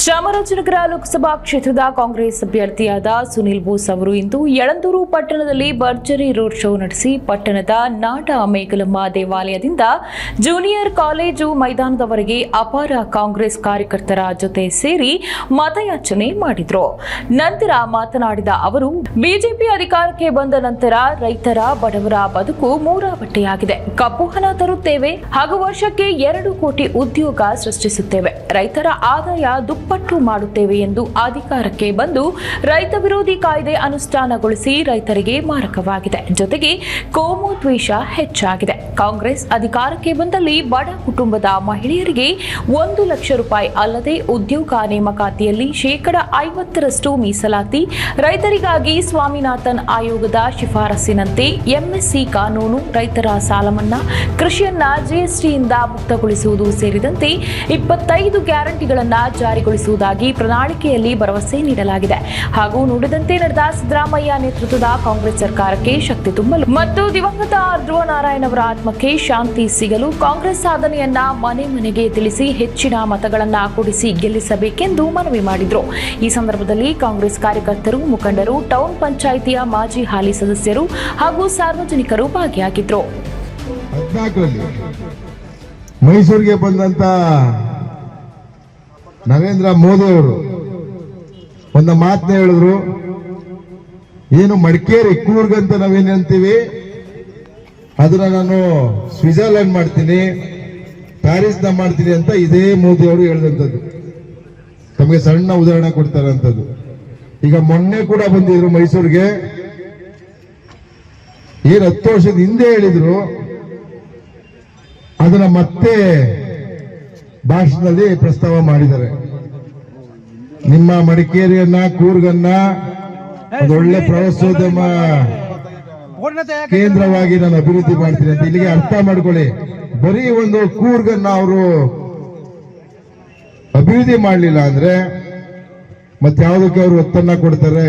ಚಾಮರಾಜನಗರ ಲೋಕಸಭಾ ಕ್ಷೇತ್ರದ ಕಾಂಗ್ರೆಸ್ ಅಭ್ಯರ್ಥಿಯಾದ ಸುನಿಲ್ ಬೋಸ್ ಅವರು ಇಂದು ಯಳಂದೂರು ಪಟ್ಟಣದಲ್ಲಿ ಭರ್ಜರಿ ರೋಡ್ ಶೋ ನಡೆಸಿ ಪಟ್ಟಣದ ನಾಡ ಮೇಗಲಮ್ಮ ದೇವಾಲಯದಿಂದ ಜೂನಿಯರ್ ಕಾಲೇಜು ಮೈದಾನದವರೆಗೆ ಅಪಾರ ಕಾಂಗ್ರೆಸ್ ಕಾರ್ಯಕರ್ತರ ಜೊತೆ ಸೇರಿ ಮತಯಾಚನೆ ಮಾಡಿದರು. ನಂತರ ಮಾತನಾಡಿದ ಅವರು, ಬಿಜೆಪಿ ಅಧಿಕಾರಕ್ಕೆ ಬಂದ ನಂತರ ರೈತರ ಬಡವರ ಬದುಕು ಮೂರಾಬಟ್ಟೆಯಾಗಿದೆ. ಕಪ್ಪು ಹಣ ತರುತ್ತೇವೆ ಹಾಗೂ ವರ್ಷಕ್ಕೆ 2 ಕೋಟಿ ಉದ್ಯೋಗ ಸೃಷ್ಟಿಸುತ್ತೇವೆ. ರೈತರ ಆದಾಯ ದುಪ್ಪಟ್ಟು ಮಾಡುತ್ತೇವೆ ಎಂದು ಅಧಿಕಾರಕ್ಕೆ ಬಂದು ರೈತ ವಿರೋಧಿ ಕಾಯ್ದೆ ಅನುಷ್ಠಾನಗೊಳಿಸಿ ರೈತರಿಗೆ ಮಾರಕವಾಗಿದೆ. ಜೊತೆಗೆ ಕೋಮು ದ್ವೇಷ ಹೆಚ್ಚಾಗಿದೆ. ಕಾಂಗ್ರೆಸ್ ಅಧಿಕಾರಕ್ಕೆ ಬಂದಲ್ಲಿ ಬಡ ಕುಟುಂಬದ ಮಹಿಳೆಯರಿಗೆ 1 ಲಕ್ಷ ರೂಪಾಯಿ ಅಲ್ಲದೆ ಉದ್ಯೋಗ ನೇಮಕಾತಿಯಲ್ಲಿ 50% ಮೀಸಲಾತಿ, ರೈತರಿಗಾಗಿ ಸ್ವಾಮಿನಾಥನ್ ಆಯೋಗದ ಶಿಫಾರಸಿನಂತೆ ಎಂಎಸ್ಸಿ ಕಾನೂನು, ರೈತರ ಸಾಲ ಮನ್ನಾ, ಕೃಷಿಯನ್ನ ಜಿಎಸ್ಟಿಯಿಂದ ಮುಕ್ತಗೊಳಿಸುವುದು ಸೇರಿದಂತೆ 25 ಗ್ಯಾರಂಟಿಗಳನ್ನು ಜಾರಿಗೊಳಿಸುವುದಾಗಿ ಪ್ರಣಾಳಿಕೆಯಲ್ಲಿ ಭರವಸೆ ನೀಡಲಾಗಿದೆ. ಹಾಗೂ ನುಡಿದಂತೆ ನಡೆದ ಸಿದ್ದರಾಮಯ್ಯ ನೇತೃತ್ವದ ಕಾಂಗ್ರೆಸ್ ಸರ್ಕಾರಕ್ಕೆ ಶಕ್ತಿ ತುಂಬಲು ಮತ್ತು ದಿವಂಗತ ಧ್ರುವ ನಾರಾಯಣ್ ಅವರ ಆತ್ಮಕ್ಕೆ ಶಾಂತಿ ಸಿಗಲು ಕಾಂಗ್ರೆಸ್ ಸಾಧನೆಯನ್ನ ಮನೆ ಮನೆಗೆ ತಿಳಿಸಿ ಹೆಚ್ಚಿನ ಮತಗಳನ್ನು ಕೊಡಿಸಿ ಗೆಲ್ಲಿಸಬೇಕೆಂದು ಮನವಿ ಮಾಡಿದರು. ಈ ಸಂದರ್ಭದಲ್ಲಿ ಕಾಂಗ್ರೆಸ್ ಕಾರ್ಯಕರ್ತರು, ಮುಖಂಡರು, ಟೌನ್ ಪಂಚಾಯಿತಿಯ ಮಾಜಿ ಹಾಲಿ ಸದಸ್ಯರು ಹಾಗೂ ಸಾರ್ವಜನಿಕರು ಭಾಗಿಯಾಗಿದ್ದರು. ಮೈಸೂರಿಗೆ ಬಂದಂತ ನರೇಂದ್ರ ಮೋದಿ ಅವರು ಒಂದು ಮಾತನ್ನ ಹೇಳಿದ್ರು, ಏನು ಮಡಿಕೇರಿ ಕೂರ್ಗಂತ ನಾವೇನಂತೀವಿ ಅದನ್ನ ನಾನು ಸ್ವಿಟ್ಜರ್ಲೆಂಡ್ ಮಾಡ್ತೀನಿ, ಪ್ಯಾರಿಸ್ ನ ಮಾಡ್ತೀನಿ ಅಂತ ಇದೇ ಮೋದಿ ಅವರು ಹೇಳಿದಂಥದ್ದು. ತಮಗೆ ಸಣ್ಣ ಉದಾಹರಣೆ ಕೊಡ್ತಾರಂಥದ್ದು. ಈಗ ಮೊನ್ನೆ ಕೂಡ ಬಂದಿದ್ರು ಮೈಸೂರಿಗೆ, ಏನು 10 ವರ್ಷದ ಹಿಂದೆ ಹೇಳಿದ್ರು ಅದನ್ನ ಮತ್ತೆ ಭಾಷಣದಲ್ಲಿ ಪ್ರಸ್ತಾವ ಮಾಡಿದ್ದಾರೆ. ನಿಮ್ಮ ಮಡಿಕೇರಿಯನ್ನ, ಕೂರ್ಗನ್ನ ಒಂದೊಳ್ಳೆ ಪ್ರವಾಸೋದ್ಯಮ ಕೇಂದ್ರವಾಗಿ ನಾನು ಅಭಿವೃದ್ಧಿ ಮಾಡ್ತೀನಿ ಅಂತ. ಇಲ್ಲಿಗೆ ಅರ್ಥ ಮಾಡ್ಕೊಳ್ಳಿ, ಬರೀ ಒಂದು ಕೂರ್ಗನ್ನ ಅವರು ಅಭಿವೃದ್ಧಿ ಮಾಡಲಿಲ್ಲ ಅಂದ್ರೆ ಮತ್ತೆ ಯಾವುದಕ್ಕೆ ಅವರು ಒತ್ತನ್ನ ಕೊಡ್ತಾರೆ?